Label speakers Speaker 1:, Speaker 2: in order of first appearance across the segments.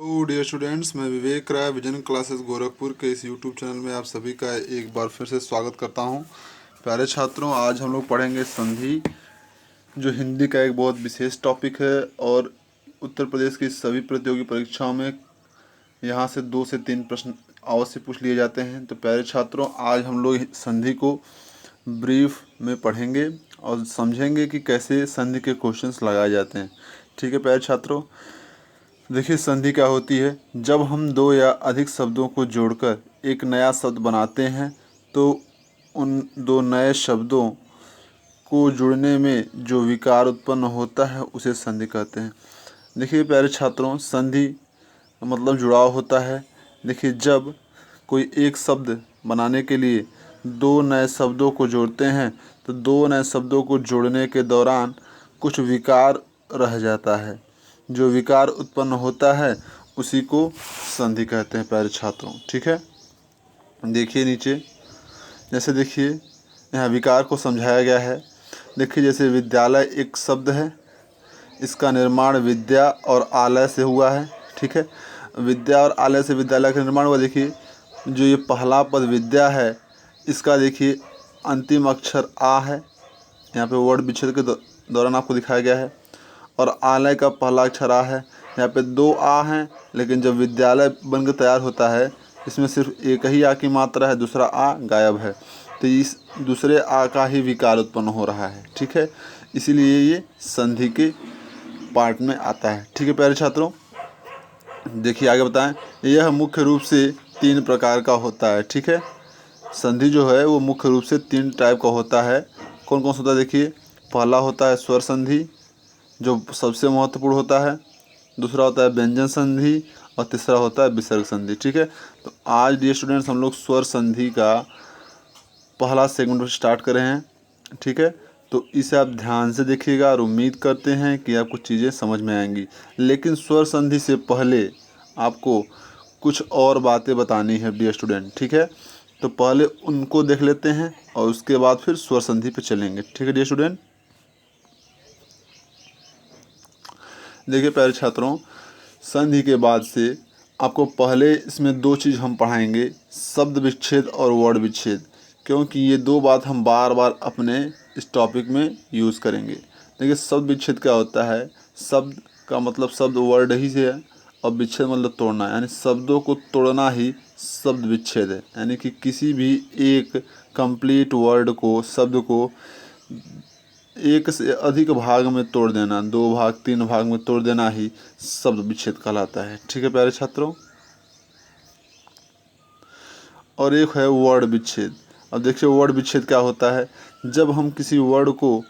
Speaker 1: Hello dear students, मैं विवेक राय vision classes Gorakhpur के इस यूट्यूब चैनल में आप सभी का एक बार फिर से स्वागत करता हूं। प्यारे छात्रों, आज हम लोग पढ़ेंगे संधि, जो हिंदी का एक बहुत विशेष टॉपिक है और उत्तर प्रदेश की सभी प्रतियोगी परीक्षाओं में यहां से 2 से 3 प्रश्न अवश्य पूछ लिए जाते हैं। तो प्यारे छात्रों, आज हम लोग संधि को ब्रीफ में पढ़ेंगे और समझेंगे कि कैसे संधि के क्वेश्चंस लगाए जाते हैं। ठीक है प्यारे छात्रों, देखिए संधि क्या होती है। जब हम दो या अधिक शब्दों को जोड़कर एक नया शब्द बनाते हैं तो उन दो नए शब्दों को जुड़ने में जो विकार उत्पन्न होता है उसे संधि कहते हैं। देखिए प्यारे छात्रों, संधि मतलब जुड़ाव होता है। देखिए, जब कोई एक शब्द बनाने के लिए दो नए शब्दों को जोड़ते हैं तो दो नए शब्दों को जोड़ने के दौरान कुछ विकार रह जाता है। जो विकार उत्पन्न होता है उसी को संधि कहते हैं प्यारे छात्रों। ठीक है, देखिए नीचे, जैसे देखिए यहाँ विकार को समझाया गया है। देखिए, जैसे विद्यालय एक शब्द है, इसका निर्माण विद्या और आलय से हुआ है। ठीक है, विद्या और आलय से विद्यालय का निर्माण हुआ। देखिए, जो ये पहला पद विद्या है, इसका देखिए अंतिम अक्षर आ है, यहाँ पे वर्ड विच्छेद के दौरान आपको दिखाया गया है। और आलय का पहला अक्षर आ है, यहाँ पे 2 आ हैं, लेकिन जब विद्यालय बनकर तैयार होता है इसमें सिर्फ एक ही आ की मात्रा है, दूसरा आ गायब है, तो इस दूसरे आ का ही विकार उत्पन्न हो रहा है। ठीक है, इसीलिए ये संधि के पार्ट में आता है। ठीक है प्यारे छात्रों, देखिए आगे बताएं। यह मुख्य रूप से 3 प्रकार का होता है। ठीक है, संधि जो है वो मुख्य रूप से 3 टाइप का होता है। कौन कौन सा होता है? देखिए, पहला होता है स्वर संधि, जो सबसे महत्वपूर्ण होता है। दूसरा होता है व्यंजन संधि और तीसरा होता है विसर्ग संधि। ठीक है, तो आज डियर स्टूडेंट्स हम लोग स्वर संधि का पहला सेगमेंट स्टार्ट कर रहे हैं। ठीक है, तो इसे आप ध्यान से देखिएगा और उम्मीद करते हैं कि आपको चीज़ें समझ में आएंगी। लेकिन स्वर संधि से पहले आपको कुछ और बातें बतानी है डियर स्टूडेंट। ठीक है, तो पहले उनको देख लेते हैं और उसके बाद फिर स्वर संधि पे चलेंगे। ठीक है डियर स्टूडेंट, देखिए प्यारे छात्रों, संधि के बाद से आपको पहले इसमें 2 चीज़ हम पढ़ाएंगे, शब्द विच्छेद और वर्ड विच्छेद, क्योंकि ये 2 बात हम बार बार अपने इस टॉपिक में यूज़ करेंगे। देखिए, शब्द विच्छेद क्या होता है? शब्द का मतलब शब्द वर्ड ही से है और विच्छेद मतलब तोड़ना, यानी शब्दों को तोड़ना ही शब्द विच्छेद है। यानी कि किसी भी एक कंप्लीट वर्ड को, शब्द को एक से अधिक भाग में तोड़ देना, 2 भाग 3 भाग में तोड़ देना ही शब्द विच्छेद कहलाता है। ठीक है प्यारे छात्रों, और एक है वर्ड विच्छेद। अब देखिए वर्ड विच्छेद क्या होता है। जब हम किसी वर्ड को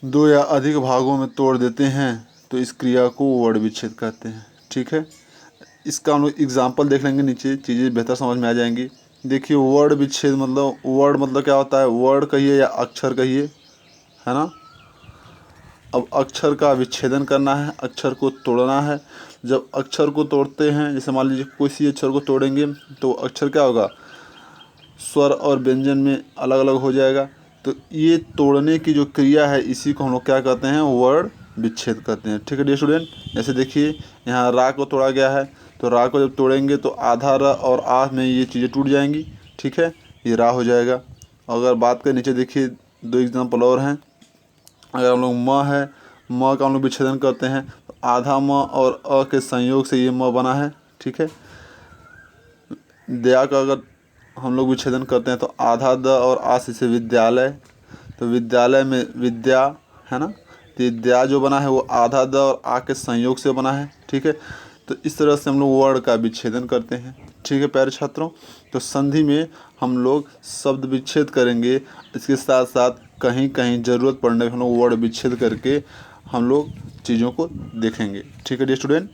Speaker 1: 2 या अधिक भागों में तोड़ देते हैं तो इस क्रिया को वर्ड विच्छेद कहते हैं। ठीक है, इसका हम लोग एग्जाम्पल देख लेंगे, नीचे चीज़ें बेहतर समझ में आ जाएंगी। देखिए, वर्ड विच्छेद मतलब, वर्ड मतलब क्या होता है? वर्ड कहिए या अक्षर कहिए, है ना। अब अक्षर का विच्छेदन करना है, अक्षर को तोड़ना है। जब अक्षर को तोड़ते हैं, जैसे मान लीजिए किसी अक्षर को तोड़ेंगे तो अक्षर क्या होगा? स्वर और व्यंजन में अलग अलग हो जाएगा। तो ये तोड़ने की जो क्रिया है इसी को हम लोग क्या कहते हैं? वर्ड विच्छेद कहते हैं। ठीक है डियर स्टूडेंट, जैसे देखिए यहाँ रा को तोड़ा गया है, तो रा को जब तोड़ेंगे तो आधा र और आ में ये चीज़ें टूट जाएंगी। ठीक है, ये रा हो जाएगा। अगर बात करें, नीचे देखिए 2 एग्जाम्पल और हैं। अगर हम लोग म है, म का हम लोग विच्छेदन करते हैं तो आधा म और अ के संयोग से ये म बना है। ठीक है, दया का अगर हम लोग विच्छेदन करते हैं तो आधा द और आ से विद्यालय, तो विद्यालय में विद्या है ना, तो विद्या जो बना है वो आधा द और आ के संयोग से बना है। ठीक है, तो इस तरह से हम लोग वर्ड का विच्छेदन करते हैं। ठीक है प्यारे छात्रों, तो संधि में हम लोग शब्द विच्छेद करेंगे, इसके साथ साथ कहीं कहीं ज़रूरत पड़ने पर हम लोग वर्ड विच्छेद करके हम लोग चीज़ों को देखेंगे। ठीक है डियर स्टूडेंट,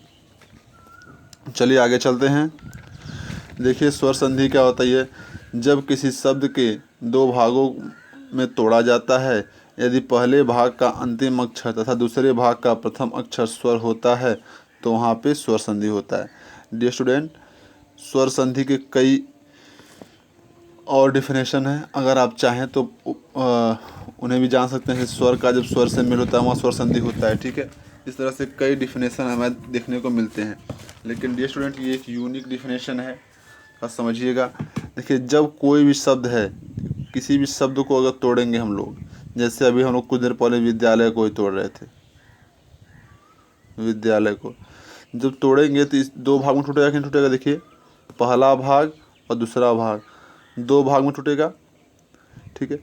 Speaker 1: चलिए आगे चलते हैं। देखिए स्वर संधि क्या होता है? जब किसी शब्द के 2 भागों में तोड़ा जाता है, यदि पहले भाग का अंतिम अक्षर तथा दूसरे भाग का प्रथम अक्षर स्वर होता है तो वहाँ पे स्वर संधि होता है। डियर स्टूडेंट, स्वर संधि के कई और डिफिनेशन है, अगर आप चाहें तो उन्हें भी जान सकते हैं। स्वर का जब स्वर से मेल होता है वहाँ स्वर संधि होता है। ठीक है, इस तरह से कई डिफिनेशन हमें देखने को मिलते हैं। लेकिन डियर स्टूडेंट ये एक यूनिक डिफिनेशन है, बस समझिएगा। देखिए जब कोई भी शब्द है, किसी भी शब्द को अगर तोड़ेंगे हम लोग, जैसे अभी हम लोग कुछ देर पहले विद्यालय को ही तोड़ रहे थे, विद्यालय को जब तोड़ेंगे तो इस दो भाग में टूटेगा कि नहीं टूटेगा? देखिए पहला भाग और दूसरा भाग, दो भाग में टूटेगा, ठीक है।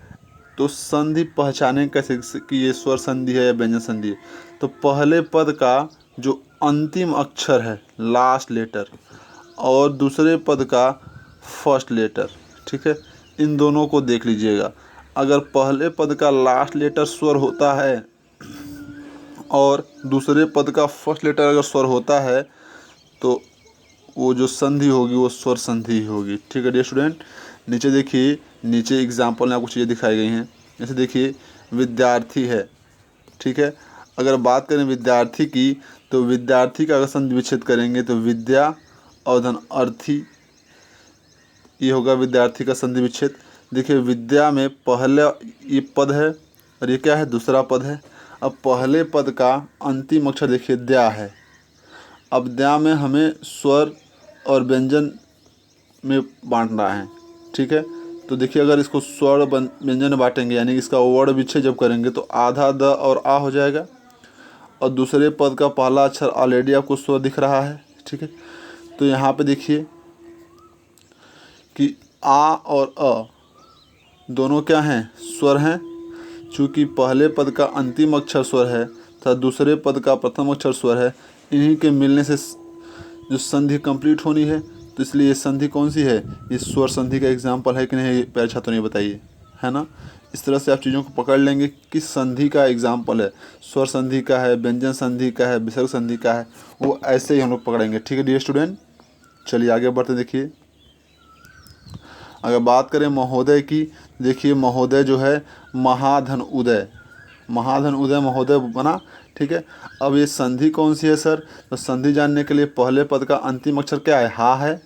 Speaker 1: तो संधि पहचाने कैसे कि ये स्वर संधि है या व्यंजन संधि है? तो पहले पद का जो अंतिम अक्षर है, लास्ट लेटर, और दूसरे पद का फर्स्ट लेटर, ठीक है, इन दोनों को देख लीजिएगा। अगर पहले पद का लास्ट लेटर स्वर होता है और दूसरे पद का फर्स्ट लेटर अगर स्वर होता है तो वो जो संधि होगी वो स्वर संधि होगी, ठीक है डियर स्टूडेंट। नीचे देखिए, नीचे एग्जाम्पल में आपको चीज़ें दिखाई गई हैं। जैसे देखिए विद्यार्थी है, ठीक है। अगर बात करें विद्यार्थी की, तो विद्यार्थी का अगर संधि विच्छेद करेंगे तो विद्या और धन अर्थी, ये होगा विद्यार्थी का संधि विच्छेद। देखिए विद्या में पहले ये पद है और ये क्या है? दूसरा पद है। अब पहले पद का अंतिम अक्षर देखिए द्या है। अब द्या में हमें स्वर और व्यंजन में बांटना है, ठीक है। तो देखिए अगर इसको स्वर व्यंजन में बांटेंगे, यानी कि इसका वर्ण विच्छेद जब करेंगे तो आधा द और आ हो जाएगा, और दूसरे पद का पहला अक्षर ऑलरेडी आपको स्वर दिख रहा है, ठीक है। तो यहाँ पे देखिए कि आ और अ दोनों क्या हैं? स्वर हैं। चूँकि पहले पद का अंतिम अक्षर स्वर है तथा दूसरे पद का प्रथम अक्षर स्वर है, इन्हीं के मिलने से जो संधि कंप्लीट होनी है, तो इसलिए ये संधि कौन सी है? ये स्वर संधि का एग्जाम्पल है कि नहीं प्यारे छात्रों ने बताइए, है ना। इस तरह से आप चीज़ों को पकड़ लेंगे किस संधि का एग्जाम्पल है, स्वर संधि का है, व्यंजन संधि का है, विसर्ग संधि का है, वो ऐसे ही हम लोग पकड़ेंगे, ठीक है डियर स्टूडेंट। चलिए आगे बढ़ते। देखिए अगर बात करें महोदय की, देखिए महोदय जो है महाधन उदय, महाधन उदय महोदय बना, ठीक है। अब ये संधि कौन सी है सर? तो संधि जानने के लिए पहले पद का अंतिम अक्षर क्या है? हा है,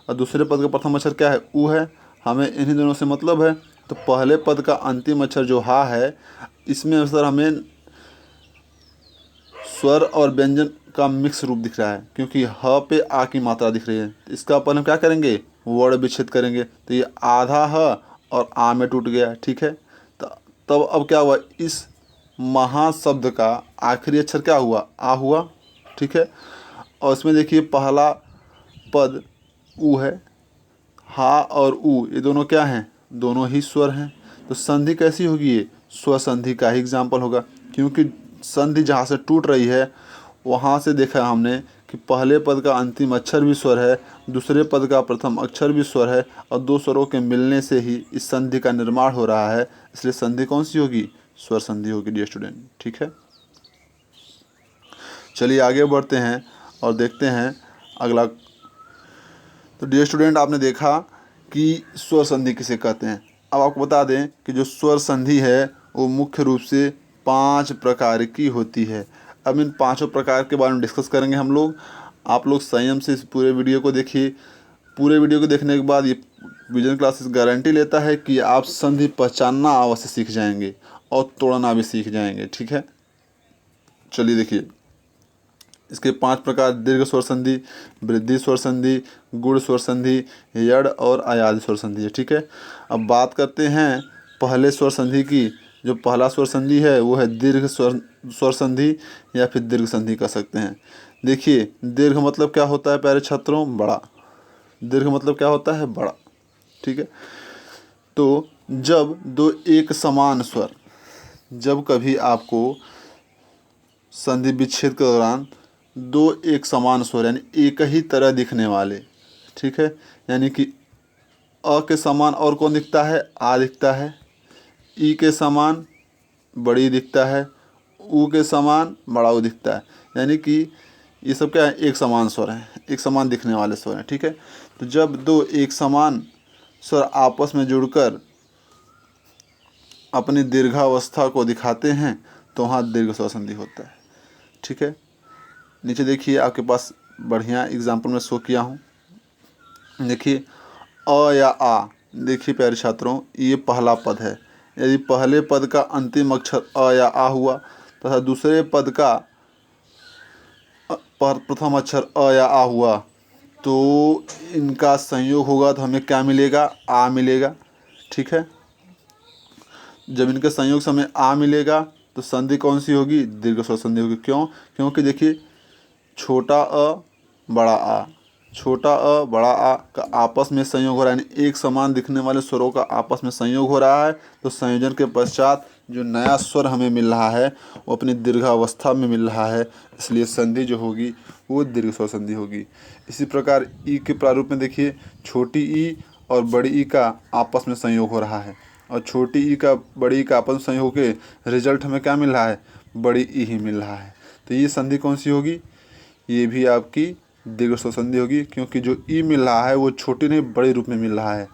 Speaker 1: और दूसरे पद का प्रथम अक्षर क्या है? ऊ है। हमें इन्हीं दोनों से मतलब है। तो पहले पद का अंतिम अक्षर जो हा है, इसमें सर हमें स्वर और व्यंजन का मिक्स रूप दिख रहा है, क्योंकि ह पे आ की मात्रा दिख रही है। इसका अपन हम क्या करेंगे? वर्ण विच्छेद करेंगे। तो ये आधा ह और आ में टूट गया, ठीक है। तब अब क्या हुआ? इस महाशब्द का आखिरी अक्षर क्या हुआ? आ हुआ, ठीक है। और इसमें देखिए पहला पद ऊ है, हा और ऊ ये दोनों क्या हैं? दोनों ही स्वर हैं। तो संधि कैसी होगी? ये स्वर संधि का ही एग्जाम्पल होगा, क्योंकि संधि जहाँ से टूट रही है वहाँ से देखा हमने कि पहले पद का अंतिम अक्षर भी स्वर है, दूसरे पद का प्रथम अक्षर भी स्वर है, और दो स्वरों के मिलने से ही इस संधि का निर्माण हो रहा है। इसलिए संधि कौन सी होगी? स्वर संधि होगी डियर स्टूडेंट, ठीक है। चलिए आगे बढ़ते हैं और देखते हैं अगला। तो डियर स्टूडेंट आपने देखा कि स्वर संधि किसे कहते हैं। अब आपको बता दें कि जो स्वर संधि है वो मुख्य रूप से 5 प्रकार की होती है। अब इन पांचों प्रकार के बारे में डिस्कस करेंगे हम लोग। आप लोग संयम से इस पूरे वीडियो को देखिए। पूरे वीडियो को देखने के बाद ये विजन क्लासेस गारंटी लेता है कि आप संधि पहचानना अवश्य सीख जाएंगे और तोड़ना भी सीख जाएंगे, ठीक है। चलिए देखिए इसके 5 प्रकार: दीर्घ स्वर संधि, वृद्धि स्वर संधि, गुण स्वर संधि, यड़ और अयादि स्वर संधि है, ठीक है। अब बात करते हैं पहले स्वर संधि की। जो पहला स्वर संधि है वो है दीर्घ स्वर संधि या फिर दीर्घ संधि कह सकते हैं। देखिए दीर्घ मतलब क्या होता है प्यारे छात्रों? बड़ा। दीर्घ मतलब क्या होता है? बड़ा, ठीक है। तो जब दो एक समान स्वर, जब कभी आपको संधि विच्छेद के दौरान दो एक समान स्वर यानी एक ही तरह दिखने वाले, ठीक है, यानी कि अ के समान और कौन दिखता है? आ दिखता है। ई के समान बड़ी दिखता है। ऊ के समान बड़ा ऊ दिखता है। यानी कि ये सब क्या है? एक समान स्वर हैं, एक समान दिखने वाले स्वर हैं, ठीक है। तो जब दो एक समान स्वर आपस में जुड़कर अपनी दीर्घावस्था को दिखाते हैं तो वहाँ दीर्घ स्वर संधि होता है, ठीक है। नीचे देखिए आपके पास बढ़िया एग्जाम्पल में शो किया हूँ। देखिए अ या आ, देखिए प्यारे छात्रों ये पहला पद है। यदि पहले पद का अंतिम अक्षर अ या आ हुआ तथा दूसरे पद का पर प्रथम अक्षर अ या आ हुआ तो इनका संयोग होगा तो हमें क्या मिलेगा, आ मिलेगा। ठीक है, जब इनके संयोग से हमें आ मिलेगा तो संधि कौन सी होगी, दीर्घ स्वर संधि होगी। क्यों, क्योंकि देखिए छोटा अ बड़ा आ, छोटा अ बड़ा आ का आपस में संयोग हो रहा है, यानी एक समान दिखने वाले स्वरों का आपस में संयोग हो रहा है। तो संयोजन के पश्चात जो नया स्वर हमें मिल रहा है वो अपनी दीर्घावस्था में मिल रहा है, इसलिए संधि जो होगी वो दीर्घ स्वर संधि होगी। इसी प्रकार ई के प्रारूप में देखिए छोटी ई और बड़ी ई का आपस में संयोग हो रहा है, और छोटी ई का बड़ी ई का आपस में संयोग के रिजल्ट हमें क्या मिल रहा है, बड़ी ई ही मिल रहा है। तो ये संधि कौन सी होगी, ये भी आपकी दीर्घ स्वर संधि होगी, क्योंकि जो ई मिल रहा है वो छोटी नहीं बड़े रूप में मिल रहा है,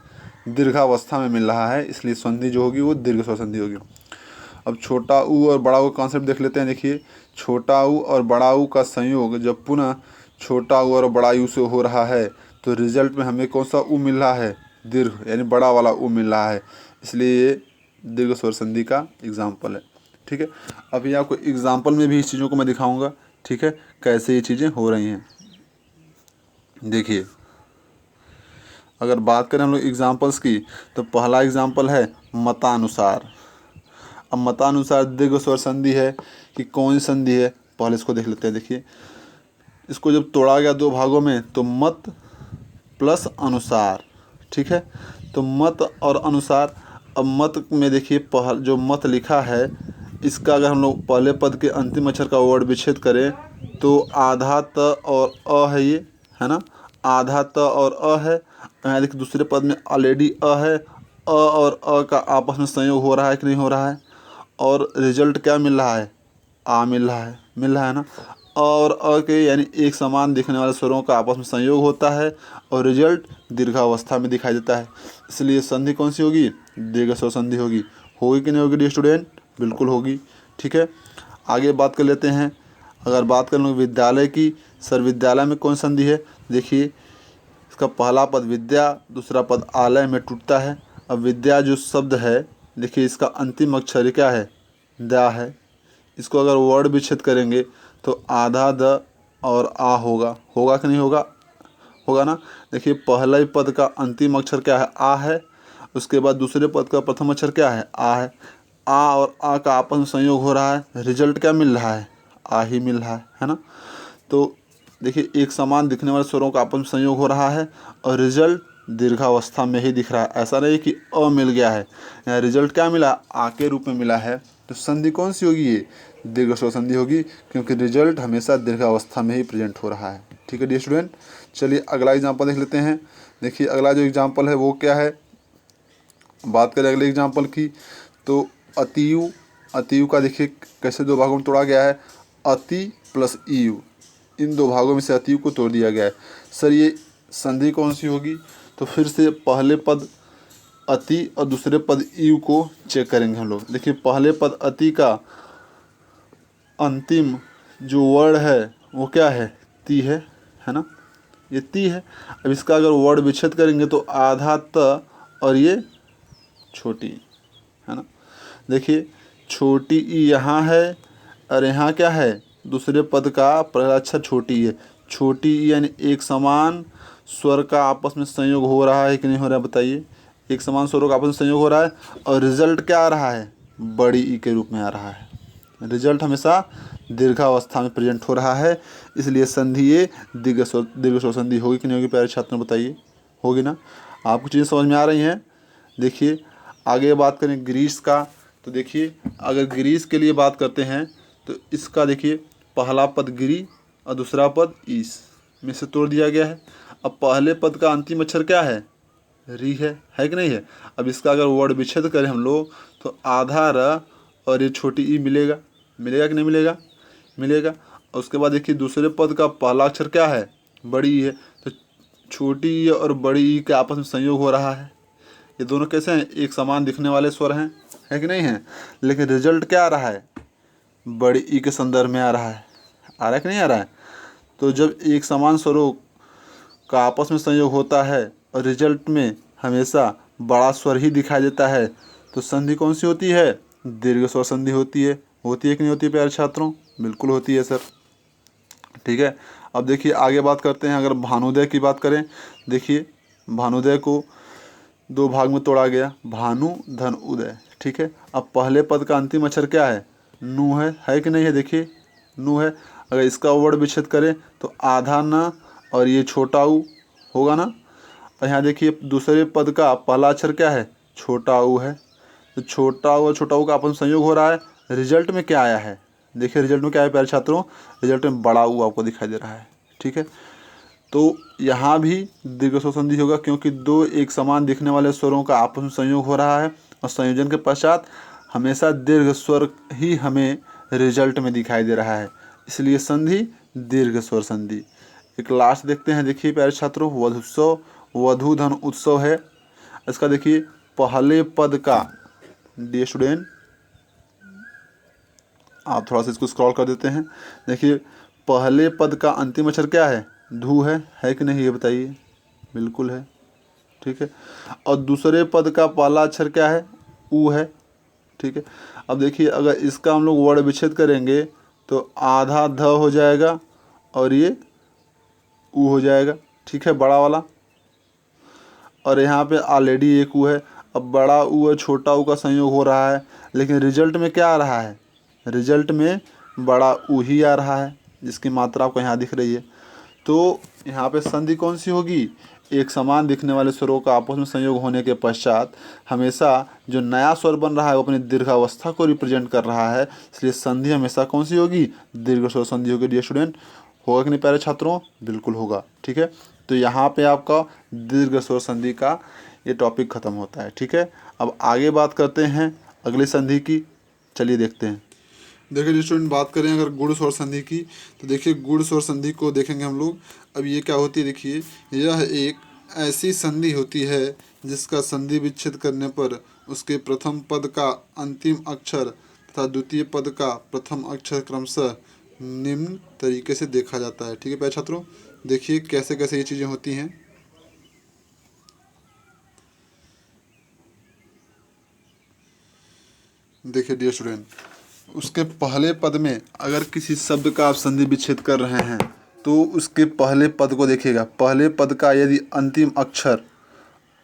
Speaker 1: दीर्घावस्था में मिल रहा है, इसलिए संधि जो होगी वो दीर्घ स्वर संधि होगी। अब छोटा ऊ और बड़ा ऊ कॉन्सेप्ट देख लेते हैं। देखिए छोटा ऊ और बड़ा ऊ का संयोग जब पुनः छोटा ऊ और बड़ा ऊ से हो रहा है तो रिजल्ट में हमें कौन सा ऊ मिल रहा है, दीर्घ, यानी बड़ा वाला ऊ मिल रहा है, इसलिए ये दीर्घ स्वर संधि का एग्जाम्पल है। ठीक है, अभी आपको एग्जाम्पल में भी इस चीज़ों को मैं दिखाऊंगा। ठीक है, कैसे ये चीज़ें हो रही हैं। देखिए अगर बात करें हम लोग एग्जाम्पल्स की तो पहला एग्जाम्पल है मतानुसार। अब मतानुसार दीर्घ स्वर संधि है कि कौन सी संधि है, पहले इसको देख लेते हैं। देखिए इसको जब तोड़ा गया दो भागों में तो मत प्लस अनुसार। ठीक है, तो मत और अनुसार। अब मत में देखिए जो मत लिखा है इसका अगर हम लोग पहले पद के अंतिम अक्षर का वर्ड विच्छेद करें तो आधा त और अ है, ये है ना, आधा त और अ है। यहाँ देखिए दूसरे पद में ऑलरेडी अ है, अ और अ का आपस में संयोग हो रहा है कि नहीं हो रहा है, और रिजल्ट क्या मिल रहा है, आ मिल रहा है, ना। और अ के यानी एक समान दिखने वाले स्वरों का आपस में संयोग होता है और रिजल्ट दीर्घावस्था में दिखाई देता है, इसलिए संधि कौन सी होगी, दीर्घ स्वर संधि होगी। होगी कि नहीं होगी डियर स्टूडेंट, बिल्कुल होगी। ठीक है, आगे बात कर लेते हैं। अगर बात कर लो विद्यालय की, सर विद्यालय में कौन संधि है, देखिए इसका पहला पद विद्या, दूसरा पद आलय में टूटता है। अब विद्या जो शब्द है देखिए इसका अंतिम अक्षर क्या है, दा है। इसको अगर वर्ड विच्छेद करेंगे तो आधा द और आ होगा, होगा कि नहीं होगा, होगा ना। देखिए पहला ही पद का अंतिम अक्षर क्या है, आ है, उसके बाद दूसरे पद का प्रथम अक्षर क्या है, आ है। आ और आ का आपस में संयोग हो रहा है, रिजल्ट क्या मिल रहा है, आ ही मिल रहा है ना। तो देखिए एक समान दिखने वाले स्वरों का आपस में संयोग हो रहा है और रिजल्ट दीर्घावस्था में ही दिख रहा है, ऐसा नहीं कि अ मिल गया है, यहाँ रिजल्ट क्या मिला, आ के रूप में मिला है। तो संधि कौन सी होगी, ये दीर्घ स्वर संधि होगी, क्योंकि रिजल्ट हमेशा दीर्घावस्था में ही प्रेजेंट हो रहा है। ठीक है डियर स्टूडेंट, चलिए अगला एग्जाम्पल देख लेते हैं। देखिए अगला जो एग्जाम्पल है वो क्या है, बात करें अगले एग्जाम्पल की तो अतियु। अतियु का देखिए कैसे दो भागों में तोड़ा गया है, अति प्लस ईयु, इन दो भागों में से अतियु को तोड़ दिया गया है। सर ये संधि कौन सी होगी, तो फिर से पहले पद अति और दूसरे पद ईयु को चेक करेंगे हम लोग। देखिए पहले पद अति का अंतिम जो वर्ड है वो क्या है, ती है ना, ये ती है। अब इसका अगर वर्ड विच्छेद करेंगे तो आधा त और ये छोटी, है ना। देखिए छोटी ई यहाँ है और यहाँ क्या है, दूसरे पद का पहला अक्षर छोटी है। छोटी ई यानी एक समान स्वर का आपस में संयोग हो रहा है कि नहीं हो रहा है, बताइए। एक समान स्वरों का आपस में संयोग हो रहा है और रिजल्ट क्या आ रहा है, बड़ी ई के रूप में आ रहा है। रिजल्ट हमेशा दीर्घावस्था में प्रेजेंट हो रहा है, इसलिए संधि ये दीर्घ स्वर संधि होगी कि नहीं होगी, प्यारे छात्रों बताइए, होगी ना। आपको चीज़ें समझ में आ रही हैं। देखिए आगे बात करें ग्रीस का, तो देखिए अगर ग्रीस के लिए बात करते हैं तो इसका देखिए पहला पद गिरी और दूसरा पद ईस में से तोड़ दिया गया है। अब पहले पद का अंतिम अक्षर क्या है, री है कि नहीं है। अब इसका अगर वर्ड विच्छेद करें हम लोग तो आधा र और ये छोटी ई मिलेगा, मिलेगा कि नहीं मिलेगा, मिलेगा। और उसके बाद देखिए दूसरे पद का पहला अक्षर क्या है, बड़ी ई है, तो छोटी ई और बड़ी ई के आपस में संयोग हो रहा है। ये दोनों कैसे हैं, एक समान दिखने वाले स्वर हैं, है कि नहीं है। लेकिन रिजल्ट क्या आ रहा है, बड़ी ई के संदर्भ में आ रहा है कि नहीं आ रहा है। तो जब एक समान स्वरों का आपस में संयोग होता है और रिजल्ट में हमेशा बड़ा स्वर ही दिखाई देता है तो संधि कौन सी होती है, दीर्घ स्वर संधि होती है। होती है कि नहीं होती है प्यारे छात्रों, बिल्कुल होती है सर। ठीक है। अब देखिए आगे बात करते हैं। अगर भानुदय की बात करें, देखिए भानुदय को दो भाग में तोड़ा गया, भानु धन उदय, ठीक है। अब पहले पद का अंतिम अक्षर क्या है? नु है कि नहीं है? देखिए नु है। अगर इसका वर्ण विच्छेद करें तो आधा न और ये छोटा ऊ होगा ना। और यहाँ देखिए दूसरे पद का पहला अक्षर क्या है? छोटा ऊ है। तो छोटा ऊ और छोटा ऊ का आपस में संयोग हो रहा है। रिजल्ट में क्या आया है? देखिए रिजल्ट में क्या है प्यारे छात्रों? रिजल्ट में बड़ा ऊ आपको दिखाई दे रहा है, ठीक है। तो यहाँ भी दीर्घ स्वर संधि होगा, क्योंकि दो एक समान दिखने वाले स्वरों का आपस में संयोग हो रहा है और संयोजन के पश्चात हमेशा दीर्घ स्वर ही हमें रिजल्ट में दिखाई दे रहा है, इसलिए संधि दीर्घ स्वर संधि। एक लास्ट देखते हैं। देखिए प्यारे छात्रों, वधुत्सव, वधु धन उत्सव है। इसका देखिए पहले पद का, डियर स्टूडेंट आप थोड़ा सा इसको स्क्रॉल कर देते हैं। देखिए पहले पद का अंतिम अक्षर क्या है? धू है कि नहीं ये बताइए? बिल्कुल है, ठीक है। और दूसरे पद का पहला अक्षर क्या है? ऊ है, ठीक है। अब देखिए अगर इसका हम लोग वर्ण विच्छेद करेंगे तो आधा ध हो जाएगा और ये ऊ हो जाएगा, ठीक है, बड़ा वाला। और यहाँ पे ऑलरेडी एक ऊ है। अब बड़ा ऊ और छोटा ऊ का संयोग हो रहा है, लेकिन रिजल्ट में क्या आ रहा है? रिजल्ट में बड़ा ऊ ही आ रहा है, जिसकी मात्रा आपको यहाँ दिख रही है। तो यहाँ पे संधि कौन सी होगी? एक समान दिखने वाले स्वरों का आपस में संयोग होने के पश्चात हमेशा जो नया स्वर बन रहा है वो अपनी दीर्घावस्था को रिप्रेजेंट कर रहा है, इसलिए संधि हमेशा कौन सी होगी? दीर्घ स्वर संधि होगी। डियर स्टूडेंट, होगा कि नहीं प्यारे छात्रों? बिल्कुल होगा, ठीक है। तो यहाँ पे आपका दीर्घ स्वर संधि का ये टॉपिक खत्म होता है, ठीक है। अब आगे बात करते हैं अगली संधि की, चलिए देखते हैं। देखिए स्टूडेंट, बात करें अगर गुण स्वर संधि की, तो देखिए गुण स्वर संधि को देखेंगे हम लोग। अब ये क्या होती है? देखिए यह एक ऐसी संधि होती है जिसका संधि विच्छेद करने पर उसके प्रथम पद का अंतिम अक्षर तथा द्वितीय पद का प्रथम अक्षर क्रमशः निम्न तरीके से देखा जाता है, ठीक है प्यारे छात्रों। देखिए कैसे कैसे ये चीज़ें होती हैं। देखिए डियर स्टूडेंट, उसके पहले पद में अगर किसी शब्द का आप संधि विच्छेद कर रहे हैं तो उसके पहले पद को देखिएगा। पहले पद का यदि अंतिम अक्षर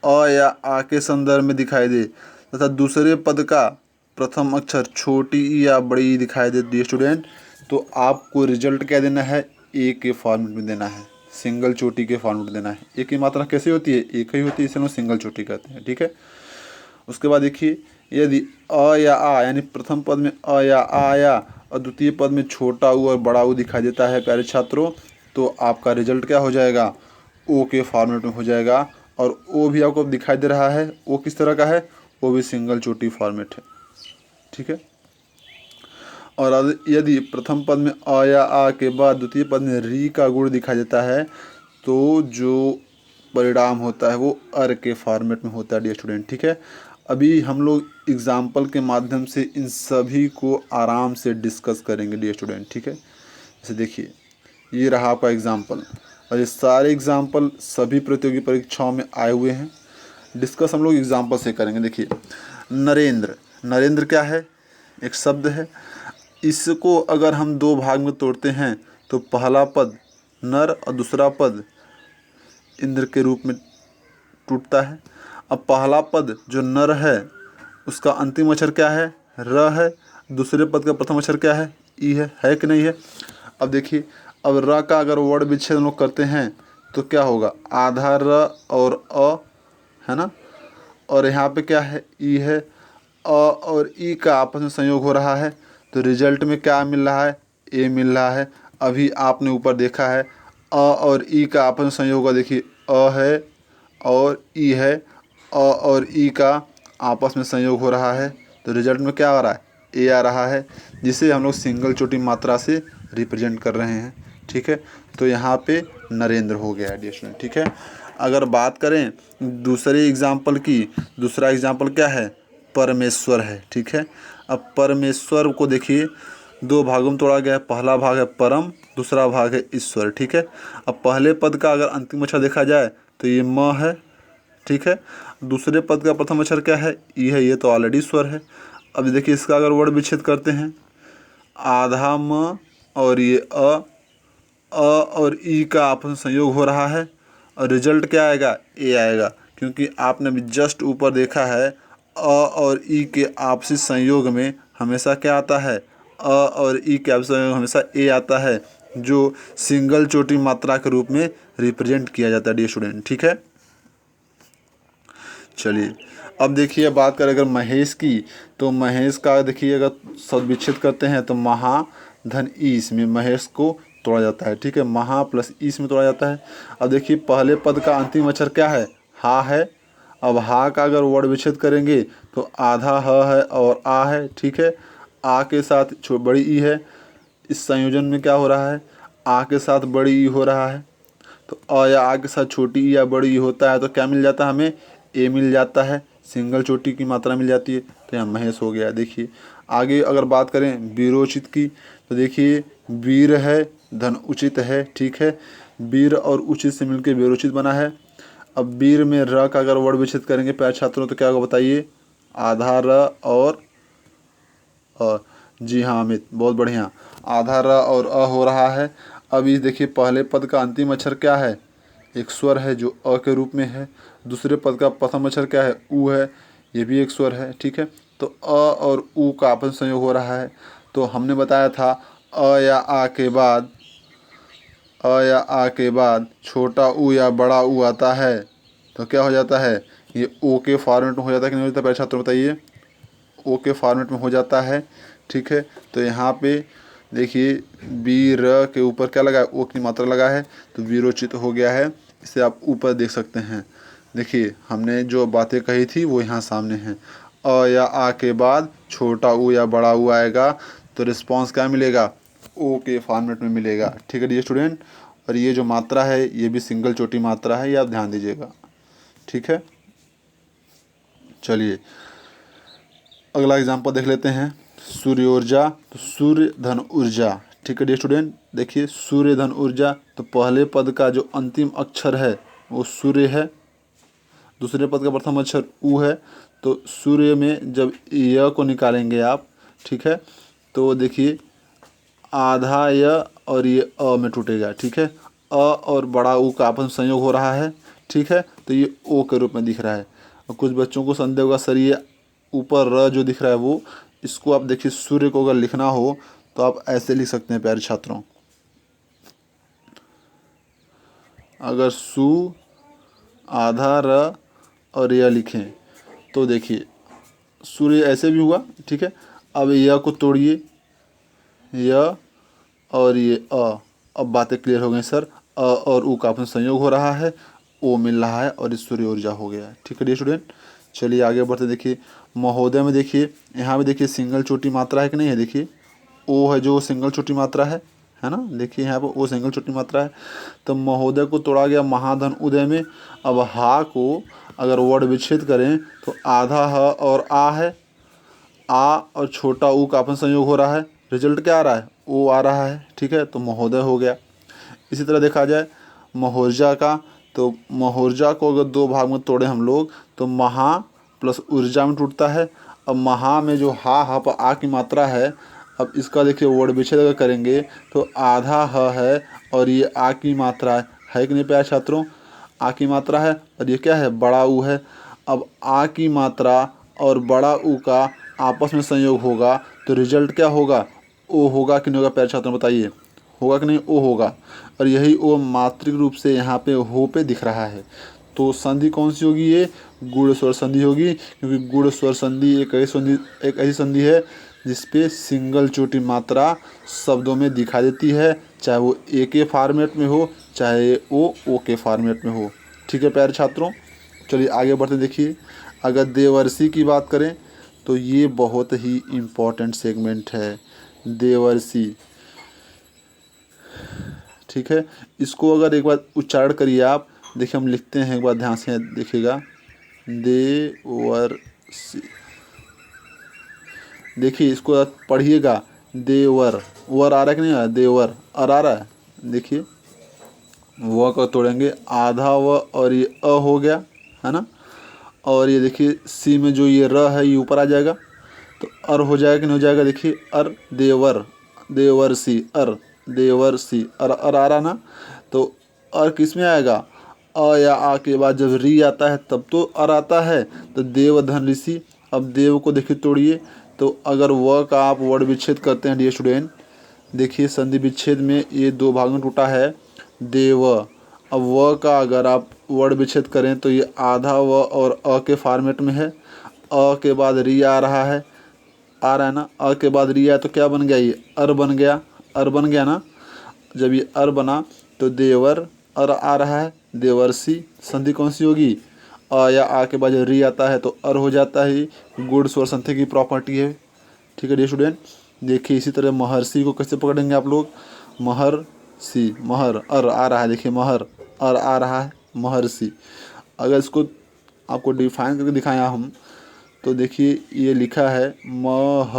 Speaker 1: अ या आ के संदर्भ में दिखाई दे तथा दूसरे पद का प्रथम अक्षर छोटी ई या बड़ी ई दिखाई दे डियर स्टूडेंट, तो आपको रिजल्ट क्या देना है? ए के फॉर्मेट में देना है, सिंगल चोटी के फॉर्मेट में देना है। ए की मात्रा कैसे होती है? एक ही होती है, इसे हम सिंगल चोटी कहते हैं, ठीक है। उसके बाद देखिए यदि अ या आ यानी प्रथम पद में अ या आ आया और द्वितीय पद में छोटा ऊ और बड़ा ऊ दिखाई देता है प्यारे छात्रों, तो आपका रिजल्ट क्या हो जाएगा? ओ के फॉर्मेट में हो जाएगा। और ओ भी आपको दिखाई दे रहा है, ओ किस तरह का है? वो भी सिंगल चोटी फॉर्मेट है, ठीक है। और यदि प्रथम पद में अ या आ के बाद द्वितीय पद में री का गुण दिखाई देता है तो जो परिणाम होता है वो अर के फॉर्मेट में होता है डियर स्टूडेंट, ठीक है। अभी हम लोग एग्जाम्पल के माध्यम से इन सभी को आराम से डिस्कस करेंगे डियर स्टूडेंट, ठीक है। जैसे देखिए ये रहा आपका एग्जाम्पल, और ये सारे एग्जाम्पल सभी प्रतियोगी परीक्षाओं में आए हुए हैं। डिस्कस हम लोग एग्जाम्पल से करेंगे। देखिए नरेंद्र, नरेंद्र क्या है? एक शब्द है। इसको अगर हम दो भाग में तोड़ते हैं तो पहला पद नर और दूसरा पद इंद्र के रूप में टूटता है। अब पहला पद जो नर है उसका अंतिम अक्षर क्या है? र है। दूसरे पद का प्रथम अक्षर क्या है? ई है कि नहीं है? अब देखिए अब र का अगर वर्ण विच्छेद हम लोग करते हैं तो क्या होगा? आधा र और अ है ना, और यहाँ पे क्या है? ई है। अ और ई का आपस में संयोग हो रहा है, तो रिजल्ट में क्या मिल रहा है? ए मिल रहा है। अभी आपने ऊपर देखा है अ और ई का आपस में संयोग होगा। देखिए अ है और ई है, अ और ई का आपस में संयोग हो रहा है, तो रिजल्ट में क्या आ रहा है? ए आ रहा है, जिसे हम लोग सिंगल चोटी मात्रा से रिप्रेजेंट कर रहे हैं, ठीक है। तो यहाँ पे नरेंद्र हो गया डियर स्टूडेंट, ठीक है। अगर बात करें दूसरे एग्जाम्पल की, दूसरा एग्जाम्पल क्या है? परमेश्वर है, ठीक है। अब परमेश्वर को देखिए दो भागों में तोड़ा गया है। पहला भाग है परम, दूसरा भाग है ईश्वर, ठीक है। अब पहले पद का अगर अंतिम अक्षर देखा जाए तो ये म है, ठीक है। दूसरे पद का प्रथम अक्षर क्या है? ई है, ये तो ऑलरेडी स्वर है। अब देखिए इसका अगर वर्ण विच्छेद करते हैं, आधा म और ये और ई का आपस में संयोग हो रहा है और रिजल्ट क्या आएगा, ए आएगा, क्योंकि आपने अभी जस्ट ऊपर देखा है और ई के आपसी संयोग में हमेशा क्या आता है, और ई के आपसी संयोग में हमेशा ए आता है, जो सिंगल चोटी मात्रा के रूप में रिप्रेजेंट किया जाता है डियर स्टूडेंट। ठीक है, चलिए अब देखिए बात करें अगर महेश की, तो महेश का देखिए अगर शब्द विच्छेद करते हैं तो महा धन ईस में महेश को तोड़ा जाता है। ठीक है, महा प्लस ईस में तोड़ा जाता है। अब देखिए पहले पद का अंतिम अक्षर क्या है, हा है। अब हा का अगर वर्ड विच्छेद करेंगे तो आधा ह है और आ है। ठीक है, आ के साथ बड़ी ई है, इस संयोजन में क्या हो रहा है, आ के साथ बड़ी ई हो रहा है। तो अ या आ के साथ छोटी ई या बड़ी ई होता है तो क्या मिल जाता है हमें, ए मिल जाता है, सिंगल चोटी की मात्रा मिल जाती है। तो यहाँ महेश हो गया। देखिए आगे अगर बात करें वीरोचित की, तो देखिए वीर है धन उचित है। ठीक है, वीर और उचित से मिलकर वीरोचित बना है। अब वीर में र का अगर वर्ड विच्छेद करेंगे प्यारे छात्रों तो क्या होगा बताइए, आधा र और अ। जी हाँ अमित, बहुत बढ़िया, आधा र और अ हो रहा है। अब इस देखिए पहले पद का अंतिम अक्षर क्या है, एक स्वर है जो अ के रूप में है। दूसरे पद का प्रथम अक्षर क्या है, उ है, ये भी एक स्वर है। ठीक है, तो अ और उ का आपस में संयोग हो रहा है। तो हमने बताया था अ या आ के बाद, अ या आ के बाद छोटा उ या बड़ा उ आता है तो क्या हो जाता है, ये ओ के फॉर्मेट में हो जाता है कि नहीं हो जाता पहले छात्र बताइए, ओ के फॉर्मेट में हो जाता है। ठीक है, तो यहाँ पे देखिए वीर के ऊपर क्या लगा है, ओ की मात्रा लगा है तो वीरोचित हो गया है। इसे आप ऊपर देख सकते हैं। देखिए हमने जो बातें कही थी वो यहाँ सामने हैं। अ या आ के बाद छोटा ऊ या बड़ा ऊ आएगा तो रिस्पॉन्स क्या मिलेगा, ओ के फॉर्मेट में मिलेगा। ठीक है डियर स्टूडेंट, और ये जो मात्रा है ये भी सिंगल चोटी मात्रा है, ये आप ध्यान दीजिएगा। ठीक है, चलिए अगला एग्जाम्पल देख लेते हैं। सूर्य ऊर्जा, तो सूर्य धन ऊर्जा। ठीक है डियर स्टूडेंट, देखिए सूर्य धन ऊर्जा, तो पहले पद का जो अंतिम अक्षर है वो सूर्य है, दूसरे पद का प्रथम अक्षर उ है। तो सूर्य में जब य को निकालेंगे आप, ठीक है, तो देखिए आधा य और ये अ में टूटेगा। ठीक है, अ और बड़ा ऊ का आपस में संयोग हो रहा है। ठीक है, तो ये ओ के रूप में दिख रहा है। और कुछ बच्चों को संदेह होगा सर ये ऊपर र जो दिख रहा है वो, इसको आप देखिए सूर्य को अगर लिखना हो तो आप ऐसे लिख सकते हैं प्यारे छात्रों, अगर सु आधा र और यह लिखें तो देखिए सूर्य ऐसे भी हुआ। ठीक है, अब यह को तोड़िए, यह और ये अ, अब बातें क्लियर हो गई सर, अ और उ का आपस में संयोग हो रहा है, ओ मिल रहा है और इस सूर्य ऊर्जा हो गया है। ठीक है डियर स्टूडेंट, चलिए आगे बढ़ते। देखिए महोदय में देखिए यहाँ पे देखिए सिंगल चोटी मात्रा है कि नहीं है, देखिए ओ है जो सिंगल चोटी मात्रा है ना, देखिए यहाँ पर ओ सिंगल चोटी मात्रा है। तो महोदय को तोड़ा गया महाधन उदय में। अब हा को अगर वर्ड विच्छेद करें तो आधा ह और आ है, आ और छोटा ऊ का आपस में संयोग हो रहा है, रिजल्ट क्या आ रहा है, ओ आ रहा है। ठीक है, तो महोदय हो गया। इसी तरह देखा जाए महोर्जा का, तो महोर्जा को अगर दो भाग में तोड़े हम लोग तो महा प्लस ऊर्जा में टूटता है। अब महा में जो हा पर आ की मात्रा है, अब इसका देखिए वर्ड विच्छेद अगर करेंगे तो आधा ह है और ये आ की मात्रा है कि नहीं प्यारे छात्रों, आ की मात्रा है और ये क्या है, बड़ा ऊ है। अब आ की मात्रा और बड़ा ऊ का आपस में संयोग होगा तो रिजल्ट क्या होगा, ओ होगा कि नहीं होगा प्यारे छात्रों बताइए, होगा कि नहीं, ओ होगा। और यही ओ मात्रिक रूप से यहाँ पे हो पे दिख रहा है। तो संधि कौन सी होगी, ये गुण स्वर संधि होगी, क्योंकि गुण स्वर संधि एक ऐसी संधि है जिसपे सिंगल चोटी मात्रा शब्दों में दिखाई देती है, चाहे वो ए के फॉर्मेट में हो चाहे वो ओ के फॉर्मेट में हो। ठीक है प्यारे छात्रों, चलिए आगे बढ़ते। देखिए अगर देवर्षि की बात करें तो ये बहुत ही इम्पोर्टेंट सेगमेंट है, देवर्षि। ठीक है, इसको अगर एक बार उच्चारण करिए आप, देखिए हम लिखते हैं एक बार ध्यान से देखिएगा, देवर्षि। देखिए इसको आप पढ़िएगा, देवर, वर आ रहा है कि नहीं आ रहा, देवर और आ रहा है। देखिए व को तोड़ेंगे, आधा व और ये अ हो गया है ना, और ये देखिए सी में जो ये र है ये ऊपर आ जाएगा तो अर हो जाएगा कि नहीं हो जाएगा, देखिए अर, देवर, देवर्षि, अर। देवर्षि। अर आ रहा ना, तो अर किस में आएगा, अ या आ के बाद जब री आता है तब तो अर आता है। तो देव धन ऋषि। अब देव को देखिए तोड़िए, तो अगर व का आप वर्ड विच्छेद करते हैं डियर स्टूडेंट, देखिए संधि विच्छेद में ये दो भाग में टूटा है देव। अब व का अगर आप वर्ड विच्छेद करें तो ये आधा व और अ के फॉर्मेट में है। अ के बाद री आ रहा है, आ रहा है ना, अ के बाद री आया तो क्या बन गया, ये अर बन गया। अर बन गया ना, जब ये अर बना तो देवर, अर आ रहा है, देवर्षि। संधि कौन सी होगी, अ या आ के बाद जब री आता है तो अर हो जाता है। गुण स्वर संधि की प्रॉपर्टी है। ठीक है डियर स्टूडेंट। देखिए इसी तरह महर्षि को कैसे पकड़ेंगे आप लोग, महर्षि, महर अर आ रहा है, देखिए महर अर आ रहा है, महर्षि। अगर इसको आपको डिफाइन करके दिखाया हम, तो देखिए ये लिखा है मह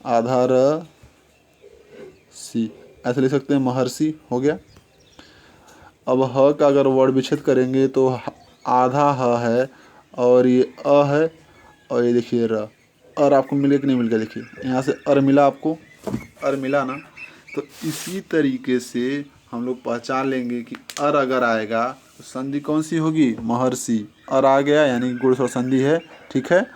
Speaker 1: आधार सी, ऐसे लिख सकते हैं, महर्षि हो गया। अब ह का अगर वर्ड विच्छेद करेंगे तो आधा ह है और ये अ है, और ये देखिए र। अर आपको मिले कि नहीं मिल गया, देखिए यहाँ से अर मिला आपको, अर मिला ना। तो इसी तरीके से हम लोग पहचान लेंगे कि अर अगर आएगा तो संधि कौन सी होगी, महर्षि। अर आ गया यानी गुण स्वर संधि है। ठीक है,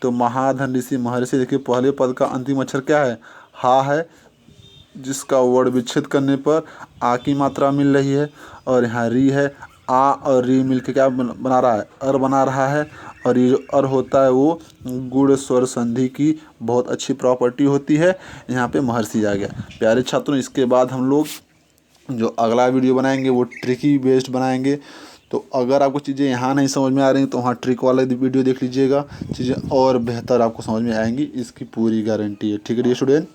Speaker 1: तो महाधन ऋषि महर्षि। देखिए पहले पद का अंतिम अक्षर क्या है, हा है, जिसका वर्ड विच्छेद करने पर आ की मात्रा मिल रही है, और यहाँ री है। आ और री मिलकर क्या बना रहा है, अर बना रहा है। और ये जो अर होता है वो गुण स्वर संधि की बहुत अच्छी प्रॉपर्टी होती है। यहाँ पे महर्षि आ गया। प्यारे छात्रों, इसके बाद हम लोग जो अगला वीडियो बनाएंगे वो ट्रिकी बेस्ड बनाएंगे। तो अगर आपको चीज़ें यहाँ नहीं समझ में आ रही तो वहाँ ट्रिक वाला वीडियो देख लीजिएगा, चीज़ें और बेहतर आपको समझ में आएंगी, इसकी पूरी गारंटी है। ठीक है डियर स्टूडेंट,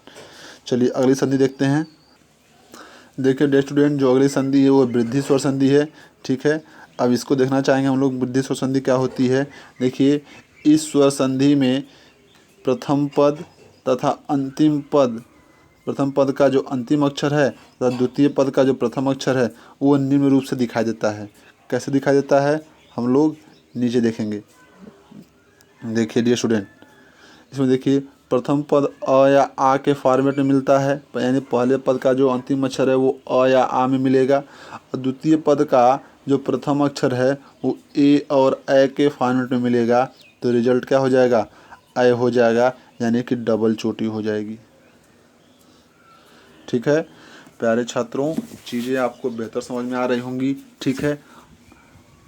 Speaker 1: चलिए अगली संधि देखते हैं। देखिए डियर स्टूडेंट, जो अगली संधि है वो वृद्धि स्वर संधि है। ठीक है, अब इसको देखना चाहेंगे हम लोग, वृद्धि स्वर संधि क्या होती है। देखिए इस स्वर संधि में प्रथम पद तथा अंतिम पद, प्रथम पद का जो अंतिम अक्षर है तथा द्वितीय पद का जो प्रथम अक्षर है वो निम्न रूप से दिखाई देता है। कैसे दिखाई देता है, हम लोग नीचे देखेंगे। देखिए डियर स्टूडेंट, इसमें देखिए प्रथम पद अ या आ के फॉर्मेट में मिलता है, यानी पहले पद का जो अंतिम अक्षर है वो अ या आ में मिलेगा, और द्वितीय पद का जो प्रथम अक्षर है वो ए और ए के फॉर्मेट में मिलेगा। तो रिजल्ट क्या हो जाएगा, ए हो जाएगा, यानी कि डबल चोटी हो जाएगी। ठीक है प्यारे छात्रों, चीज़ें आपको बेहतर समझ में आ रही होंगी। ठीक है,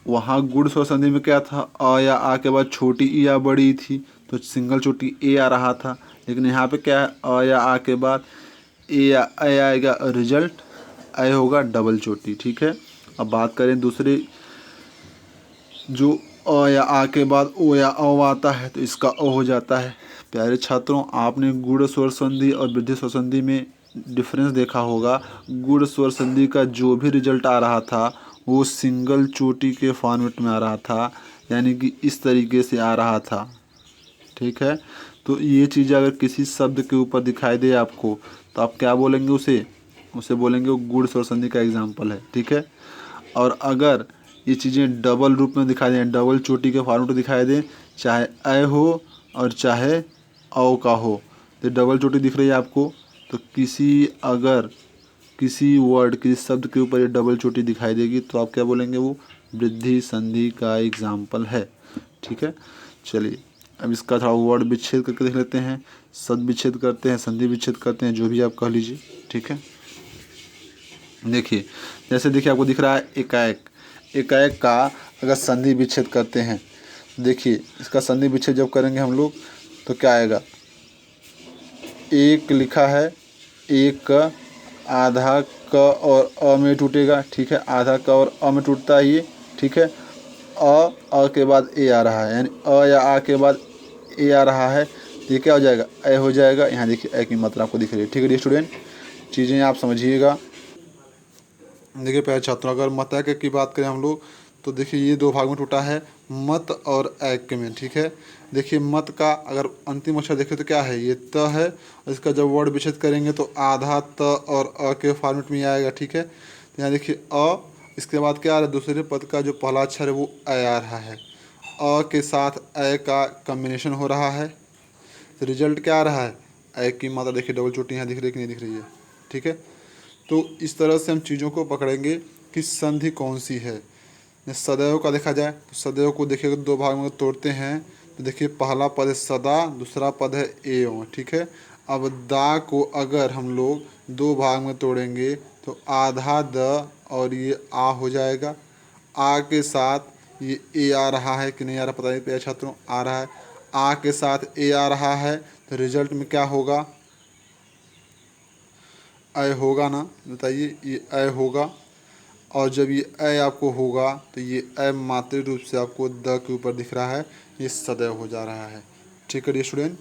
Speaker 1: वहाँ गुण स्वर संधि में क्या था, अ या आ के बाद छोटी ई या बड़ी ई थी, तो सिंगल चोटी ए आ रहा था। लेकिन यहाँ पे क्या है, अ या आ के बाद ए या ए आएगा, रिजल्ट ए होगा, डबल चोटी। ठीक है, अब बात करें दूसरी, जो अ या आ के बाद ओ या औ आता है तो इसका ओ हो जाता है। प्यारे छात्रों, आपने गुण स्वर संधि और वृद्धि स्वर संधि में डिफरेंस देखा होगा। गुण स्वर संधि का जो भी रिजल्ट आ रहा था वो सिंगल चोटी के फॉर्मेट में आ रहा था, यानी कि इस तरीके से आ रहा था। ठीक है, तो ये चीज़ अगर किसी शब्द के ऊपर दिखाई दे आपको तो आप क्या बोलेंगे, उसे बोलेंगे वो गुण स्वर संधि का एग्जाम्पल है। ठीक है, और अगर ये चीज़ें डबल रूप में दिखाई दें, डबल चोटी के फॉर्मेट में दिखाई दें, चाहे ए हो और चाहे औ का हो, तो डबल चोटी दिख रही है आपको, तो किसी वर्ड, किसी शब्द के ऊपर ये डबल चोटी दिखाई देगी तो आप क्या बोलेंगे, वो वृद्धि संधि का एग्जाम्पल है। ठीक है, चलिए अब इसका थोड़ा वर्ड विच्छेद करके देख लेते हैं, शब्द विच्छेद करते हैं, संधि विच्छेद करते हैं, जो भी आप कह लीजिए। ठीक है, देखिए जैसे देखिए आपको दिख रहा है एकाएक। एकाएक का अगर संधि विच्छेद करते हैं, देखिए इसका संधि विच्छेद जब करेंगे हम लोग तो क्या आएगा, एक लिखा है, एक आधा क और अ में टूटेगा। ठीक है, आधा क और अ में टूटता है ये। ठीक है, अ के बाद ए आ रहा है, यानी अ या आ के बाद ए आ रहा है, तो ये क्या हो जाएगा, ए हो जाएगा। यहाँ देखिए ए की मात्रा आपको दिख रही है। ठीक है डियर स्टूडेंट, चीज़ें आप समझिएगा। देखिए प्यारे छात्रों, अगर मत एक की बात करें हम लोग तो देखिए ये दो भाग में टूटा है, मत और एक में। ठीक है, देखिए मत का अगर अंतिम अक्षर देखें तो क्या है, ये त है, और इसका जब वर्ड विच्छेद करेंगे तो आधा त और अ के फॉर्मेट में आएगा। ठीक है, तो यहाँ देखिए अ, इसके बाद क्या आ रहा है, दूसरे पद का जो पहला अक्षर है वो ए आ रहा है, अ के साथ ए का कम्बिनेशन हो रहा है, तो रिजल्ट क्या आ रहा है, ए की मात्रा देखिए, डबल चोटी यहाँ दिख रही है कि नहीं दिख रही है, ठीक है। तो इस तरह से हम चीज़ों को पकड़ेंगे कि संधि कौन सी है। सदैव का देखा जाए तो सदैव को देखिए दो भाग में तोड़ते हैं तो देखिए पहला पद है सदा, दूसरा पद है एवं, ठीक है। अब दा को अगर हम लोग दो भाग में तोड़ेंगे तो आधा द और ये आ हो जाएगा। आ के साथ ये ए आ रहा है कि नहीं आ रहा पता नहीं, प्यारे छात्रों आ रहा है। आ के साथ ए आ रहा है तो रिजल्ट में क्या होगा, अय होगा ना, बताइए, ये अय होगा। और जब ये अ आपको होगा तो ये अ मात्रिक रूप से आपको द के ऊपर दिख रहा है, ये सदैव हो जा रहा है, ठीक है स्टूडेंट।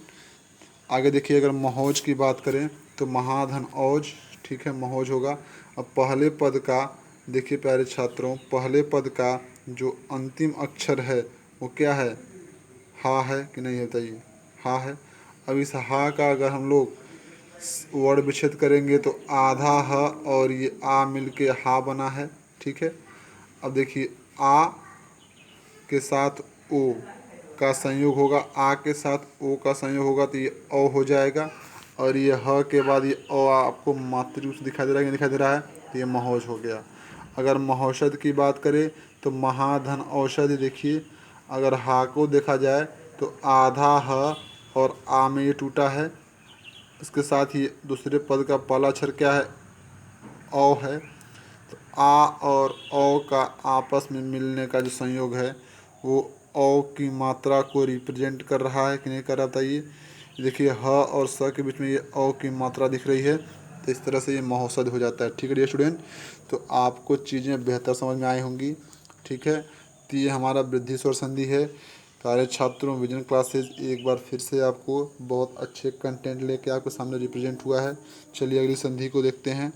Speaker 1: आगे देखिए, अगर महोज की बात करें तो महाधन औज, ठीक है, महोज होगा। अब पहले पद का देखिए प्यारे छात्रों, पहले पद का जो अंतिम अक्षर है वो क्या है, हा है कि नहीं है, बताइए, हा है। अब इस हा का अगर हम लोग वर्ण विच्छेद करेंगे तो आधा ह और ये आ मिलके हा बना है, ठीक है। अब देखिए आ के साथ ओ का संयोग होगा, आ के साथ ओ का संयोग होगा तो ये ओ हो जाएगा। और ये ह के बाद ये ओ आपको मातृ रूप से दिखाई दे रहा है कि नहीं दिखाई दे रहा है, तो ये महोज हो गया। अगर महौषध की बात करें तो महाधन औषधि, देखिए अगर हा को देखा जाए तो आधा ह और आ में ये टूटा है, इसके साथ ही दूसरे पद का पहला अक्षर क्या है, औ है। तो आ और औ का आपस में मिलने का जो संयोग है वो औ की मात्रा को रिप्रेजेंट कर रहा है कि नहीं कर रहा, बताइए। देखिए ह और स के बीच में ये औ की मात्रा दिख रही है, तो इस तरह से ये महोषध हो जाता है, ठीक है डियर स्टूडेंट। तो आपको चीज़ें बेहतर समझ में आई होंगी, ठीक है। तो ये हमारा वृद्धि स्वर संधि है। सारे छात्रों, विजन क्लासेज एक बार फिर से आपको बहुत अच्छे कंटेंट लेके आपके सामने रिप्रेजेंट हुआ है। चलिए अगली संधि को देखते हैं।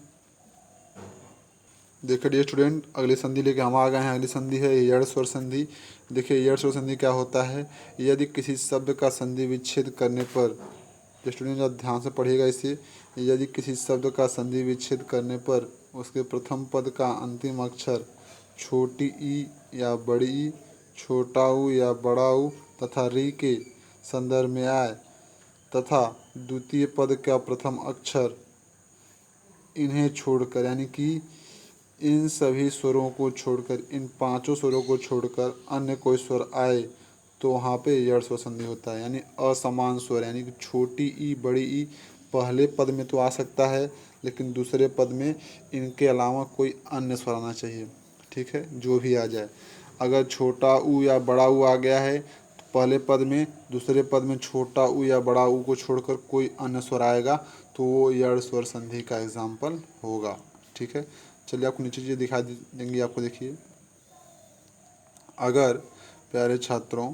Speaker 1: देखिए डियर स्टूडेंट, अगली संधि लेके हम आ गए हैं। अगली संधि है यड़ स्वर संधि। देखिए यड़ स्वर संधि क्या होता है, यदि किसी शब्द का संधि विच्छेद करने पर, स्टूडेंट आप ध्यान से पढ़िएगा इसे, यदि किसी शब्द का संधि विच्छेद करने पर उसके प्रथम पद का अंतिम अक्षर छोटी ई या बड़ी ई, छोटा ऊ या बड़ा ऊ तथा री के संदर्भ में आए तथा द्वितीय पद का प्रथम अक्षर इन्हें छोड़कर, यानी कि इन सभी स्वरों को छोड़कर, इन पांचों स्वरों को छोड़कर अन्य कोई स्वर आए तो वहाँ पे यड़ स्वर संधि होता है। यानी असमान स्वर, यानी कि छोटी ई बड़ी ई पहले पद में तो आ सकता है लेकिन दूसरे पद में इनके अलावा कोई अन्य स्वर आना चाहिए, ठीक है, जो भी आ जाए। अगर छोटा ऊ या बड़ा ऊ आ गया है तो पहले पद में, दूसरे पद में छोटा ऊ या बड़ा ऊ को छोड़कर कोई अन्य स्वर आएगा तो वो यड़ स्वर संधि का एग्जाम्पल होगा, ठीक है। चलिए आपको नीचे चीज़ें दिखा देंगे, आपको देखिए। अगर प्यारे छात्रों,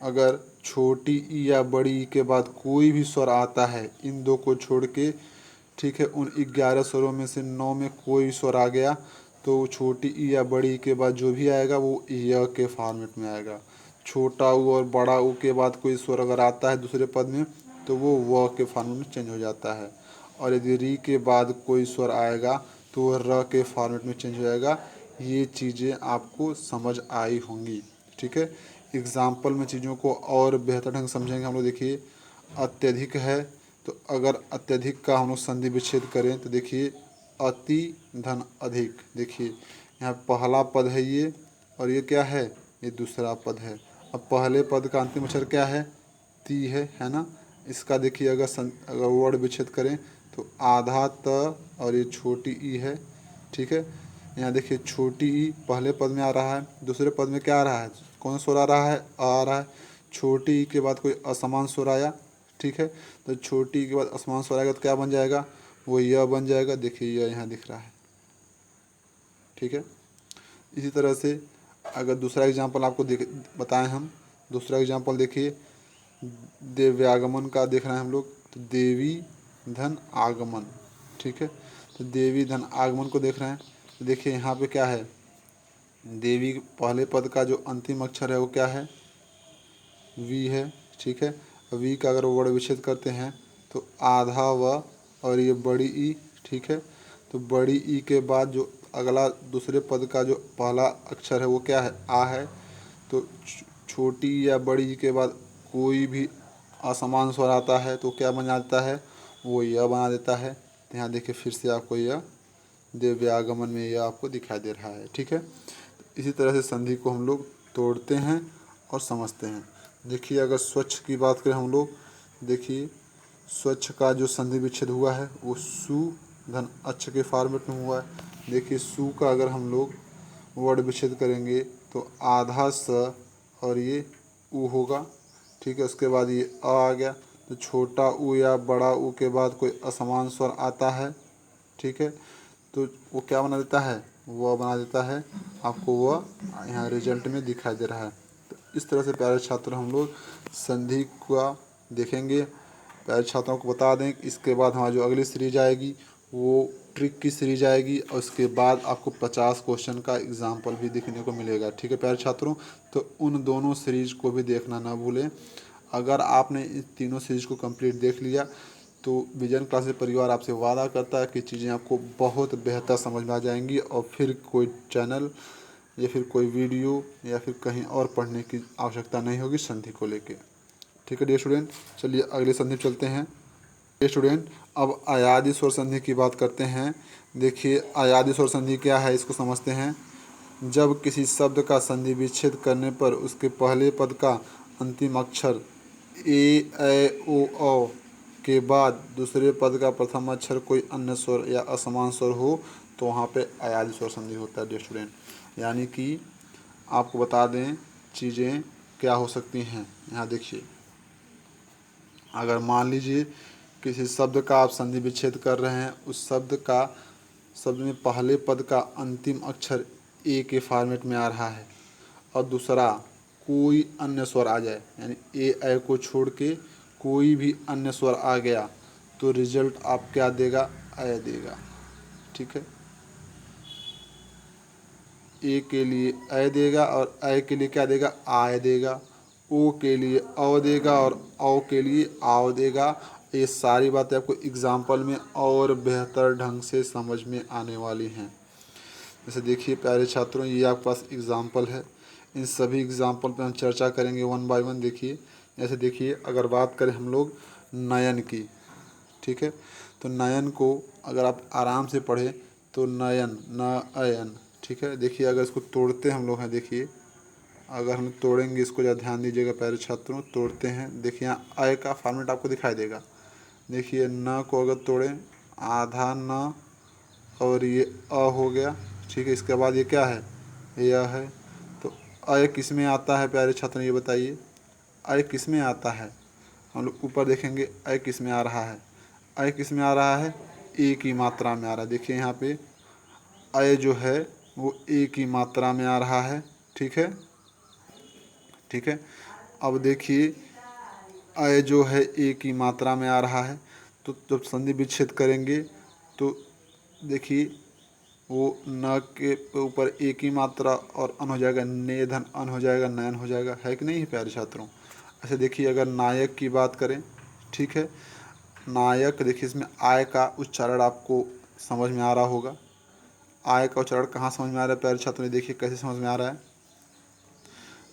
Speaker 1: अगर छोटी ई या बड़ी ई के बाद कोई भी स्वर आता है इन दो को छोड़ के, ठीक है, उन 11 स्वरों में से 9 में कोई भी स्वर आ गया तो छोटी ई या बड़ी ई के बाद जो भी आएगा वो य के फॉर्मेट में आएगा। छोटा ऊ और बड़ा ऊ के बाद कोई स्वर अगर आता है दूसरे पद में तो वो व के फॉर्मेट में चेंज हो जाता है। और यदि री के बाद कोई स्वर आएगा तो वह र के फॉर्मेट में चेंज हो जाएगा। ये चीज़ें आपको समझ आई होंगी, ठीक है। एग्जाम्पल में चीज़ों को और बेहतर ढंग से समझेंगे हम लोग। देखिए अत्यधिक है तो अगर अत्यधिक का हम लोग संधि विच्छेद करें तो देखिए अति धन अधिक, देखिए यहाँ पहला पद है ये और ये क्या है, ये दूसरा पद है। अब पहले पद का अंतिम अक्षर क्या है, ती है ना। इसका देखिए अगर वर्ण विच्छेद करें तो आधा त और ये छोटी ई है, ठीक है। यहाँ देखिए छोटी ई पहले पद में आ रहा है, दूसरे पद में क्या आ रहा है, कौन सा स्वर आ रहा है, आ रहा है। छोटी ई के बाद कोई असमान स्वर आया, ठीक है, तो छोटी ई के बाद असमान स्वर आएगा तो क्या बन जाएगा, वो यह बन जाएगा। देखिए यह यहाँ दिख रहा है, ठीक है। इसी तरह से अगर दूसरा एग्जाम्पल आपको बताएं हम, दूसरा एग्जाम्पल देखिए देव्यागमन का देख रहे हैं हम लोग, तो देवी धन आगमन, ठीक है। तो देवी धन आगमन को देख रहे हैं तो देखिए यहाँ पे क्या है, देवी पहले पद का जो अंतिम अक्षर है वो क्या है, वी है, ठीक है। वी का अगर वर्ण विच्छेद करते हैं तो आधा व और ये बड़ी ई, ठीक है। तो बड़ी ई के बाद जो अगला दूसरे पद का जो पहला अक्षर है वो क्या है, आ है। तो छोटी या बड़ी ई के बाद कोई भी असमान स्वर आता है तो क्या बना देता है, वो य बना देता है। तो यहाँ देखिए फिर से आपको यह दिव्य आगमन में यह आपको दिखाई दे रहा है। ठीक है, इसी तरह से संधि को हम लोग तोड़ते हैं और समझते हैं। देखिए अगर स्वच्छ की बात करें हम लोग, देखिए स्वच्छ का जो संधि विच्छेद हुआ है वो सु धन अच्छ के फॉर्मेट में हुआ है। देखिए सु का अगर हम लोग वर्ड विच्छेद करेंगे तो आधा स और ये उ होगा। ठीक है, उसके बाद ये आ गया, तो छोटा उ या बड़ा उ के बाद कोई असमान स्वर आता है। ठीक है, तो वो क्या बना देता है, वह बना देता है, आपको वह यहाँ रिजल्ट में दिखाई दे रहा है। तो इस तरह से प्यारे छात्र हम लोग संधि का देखेंगे। प्यारे छात्रों को बता दें कि इसके बाद हमारी जो अगली सीरीज आएगी वो ट्रिक की सीरीज आएगी और उसके बाद आपको 50 क्वेश्चन का एग्जाम्पल भी देखने को मिलेगा। ठीक है प्यारे छात्रों, तो उन दोनों सीरीज को भी देखना ना भूलें। अगर आपने इन तीनों सीरीज को कंप्लीट देख लिया तो विजन क्लासेस परिवार आपसे वादा करता है कि चीज़ें आपको बहुत बेहतर समझ में आ जाएंगी और फिर कोई चैनल या फिर कोई वीडियो या फिर कहीं और पढ़ने की आवश्यकता नहीं होगी संधि को लेके। ठीक है डियर स्टूडेंट, चलिए अगले संधि चलते हैं। डियर स्टूडेंट, अब अयादी स्वर संधि की बात करते हैं। देखिए अयादी स्वर संधि क्या है, इसको समझते हैं। जब किसी शब्द का संधि विच्छेद करने पर उसके पहले पद का अंतिम अक्षर ए ऐ ओ औ के बाद दूसरे पद का प्रथम अक्षर कोई अन्य स्वर या असमान स्वर हो तो वहाँ पे अयादी स्वर संधि होता है डियर स्टूडेंट। यानी कि आपको बता दें चीज़ें क्या हो सकती हैं। यहाँ देखिए, अगर मान लीजिए किसी शब्द का आप संधि विच्छेद कर रहे हैं, उस शब्द में पहले पद का अंतिम अक्षर ए के फॉर्मेट में आ रहा है और दूसरा कोई अन्य स्वर आ जाए, यानी ए ऐ को छोड़ के कोई भी अन्य स्वर आ गया तो रिजल्ट आप क्या देगा, ऐ देगा। ठीक है, ए के लिए ऐ देगा और ऐ के लिए क्या देगा, आय देगा। ओ के लिए औ देगा और औ के लिए आव देगा। ये सारी बातें आपको एग्जाम्पल में और बेहतर ढंग से समझ में आने वाली हैं। जैसे देखिए प्यारे छात्रों, ये आपके पास एग्जाम्पल है, इन सभी एग्जाम्पल पे हम चर्चा करेंगे वन बाय वन। देखिए जैसे देखिए अगर बात करें हम लोग नयन की, ठीक है, तो नयन को अगर आप आराम से पढ़ें तो नयन न अयन। ठीक है, देखिए अगर इसको तोड़ते हम लोग हैं, देखिए अगर हम तोड़ेंगे इसको, ज़रा ध्यान दीजिएगा प्यारे छात्रों, तोड़ते हैं। देखिए यहाँ अय का फॉर्मेट आपको दिखाई देगा। देखिए न को अगर तोड़ें, आधा न और ये अ हो गया। ठीक है, इसके बाद ये क्या है, यह है। तो अय किस में आता है प्यारे छात्र, ये बताइए अय किस में आता है। हम लोग ऊपर देखेंगे अय किस में आ रहा है, अय किस में आ रहा है, ए की मात्रा में आ रहा है। देखिए यहाँ पे अय जो है वो ए की मात्रा में आ रहा है। ठीक है, ठीक है, अब देखिए अय जो है ए की मात्रा में आ रहा है, तो जब संधि विच्छेद करेंगे तो देखिए वो न के ऊपर ए की मात्रा और अन हो जाएगा, ने धन अन हो जाएगा, नयन हो जाएगा, है कि नहीं प्यारे छात्रों। ऐसे देखिए अगर नायक की बात करें, ठीक है, नायक देखिए इसमें आय का उच्चारण आपको समझ में आ रहा होगा। आय का उच्चारण कहाँ समझ में आ रहा है प्यारे छात्रों, देखिए कैसे समझ में आ रहा है।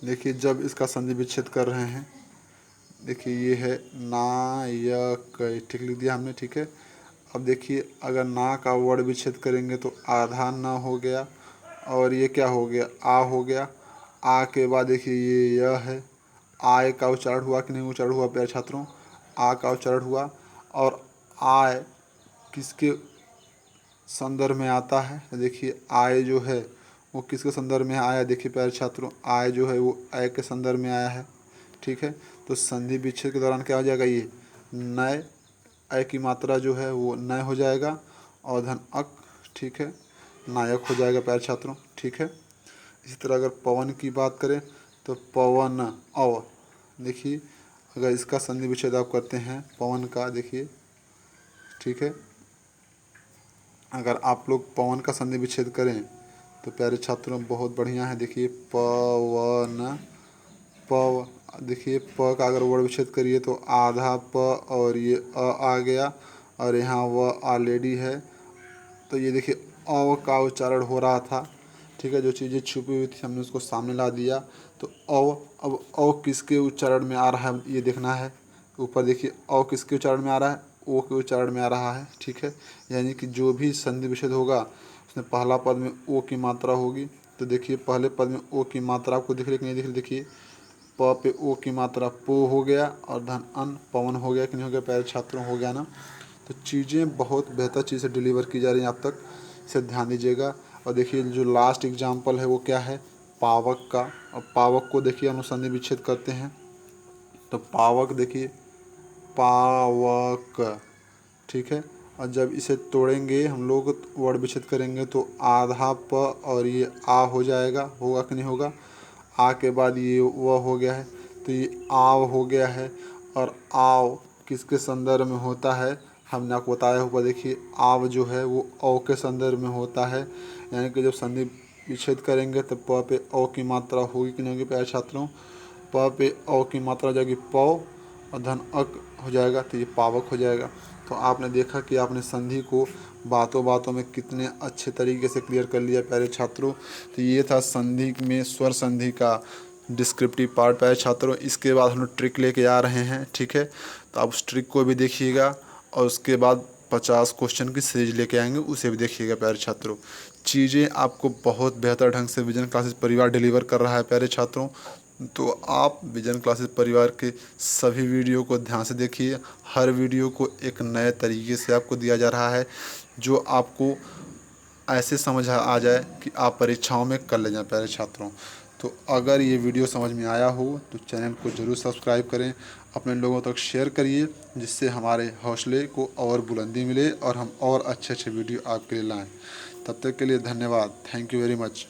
Speaker 1: देखिए जब इसका संधि विच्छेद कर रहे हैं, देखिए ये है नायक, ठीक लिख दिया हमने। ठीक है, अब देखिए अगर ना का वर्ड विच्छेद करेंगे तो आधा ना हो गया और ये क्या हो गया, आ हो गया। आ के बाद देखिए ये यह है, आय का उच्चारण हुआ कि नहीं उच्चारण हुआ प्यारे छात्रों, आ का उच्चारण हुआ। और आय किसके संदर्भ में आता है, देखिए आय जो है वो किसके संदर्भ में आया, देखिए प्यारे छात्रों आय जो है वो आय के संदर्भ में आया है। ठीक है, तो संधि विच्छेद के दौरान क्या हो जाएगा, ये नय, अय की मात्रा जो है वो नय हो जाएगा और धन अक, ठीक है, नायक हो जाएगा प्यारे छात्रों। ठीक है, इसी तरह अगर पवन की बात करें तो पवन अव, देखिए अगर इसका संधि विच्छेद आप करते हैं पवन का, देखिए ठीक है, अगर आप लोग पवन का संधि विच्छेद करें तो प्यारे छात्रों बहुत बढ़िया है। देखिए पवन प, देखिए प का अगर वर्ड विच्छेद करिए तो आधा प और ये अ आ गया और यहाँ व ऑलरेडी है, तो ये देखिए अ का उच्चारण हो रहा था। ठीक है, जो चीज़ें छुपी हुई थी हमने उसको सामने ला दिया। तो अब किसके उच्चारण में आ रहा है ये देखना है। ऊपर देखिए औ किसके उच्चारण में आ रहा है, ओ के उच्चारण में आ रहा है, ठीक है। यानी कि जो भी संधि विच्छेद होगा उसमें पहला पद में ओ की मात्रा होगी। तो देखिए पहले पद में ओ की मात्रा आपको दिख रही कि नहीं दिख रही, देखिए प पे ओ की मात्रा पो हो गया और धन अन पवन हो गया कि नहीं हो गया प्यारे छात्रों, हो गया ना। तो चीज़ें बहुत बेहतर चीज़ से डिलीवर की जा रही हैं आप तक, इसे ध्यान दीजिएगा। और देखिए जो लास्ट एग्जाम्पल है वो क्या है, पावक का। और पावक को देखिए अनुसंधि विच्छेद करते हैं, तो पावक देखिए पावक, ठीक है। और जब इसे तोड़ेंगे हम लोग वर्ण विच्छेद करेंगे तो आधा प और ये आ हो जाएगा, होगा कि नहीं होगा। आ के बाद ये व हो गया है तो ये आव हो गया है। और आव किसके संदर्भ में होता है, हमने आपको बताया हुआ, देखिए आव जो है वो औ के संदर्भ में होता है। यानी कि जब संधि विच्छेद करेंगे तो प पे औ की मात्रा होगी कि नहीं होगी प्यारे छात्रों, प पे औ की मात्रा हो जाएगी पौ और धन अक हो जाएगा तो ये पावक हो जाएगा। तो आपने देखा कि आपने संधि को बातों बातों में कितने अच्छे तरीके से क्लियर कर लिया प्यारे छात्रों। तो ये था संधि में स्वर संधि का डिस्क्रिप्टिव पार्ट प्यारे छात्रों। इसके बाद हम लोग ट्रिक लेके आ रहे हैं, ठीक है। तो आप उस ट्रिक को भी देखिएगा और उसके बाद 50 क्वेश्चन की सीरीज लेके आएंगे, उसे भी देखिएगा प्यारे छात्रों। चीज़ें आपको बहुत बेहतर ढंग से विजन क्लासेस परिवार डिलीवर कर रहा है प्यारे छात्रों। तो आप विजन क्लासेस परिवार के सभी वीडियो को ध्यान से देखिए। हर वीडियो को एक नए तरीके से आपको दिया जा रहा है जो आपको ऐसे समझ आ जाए कि आप परीक्षाओं में कर ले जाएं प्यारे छात्रों। तो अगर ये वीडियो समझ में आया हो तो चैनल को ज़रूर सब्सक्राइब करें, अपने लोगों तक शेयर करिए, जिससे हमारे हौसले को और बुलंदी मिले और हम और अच्छे अच्छे वीडियो आपके लिए लाएं। तब तक के लिए धन्यवाद, थैंक यू वेरी मच।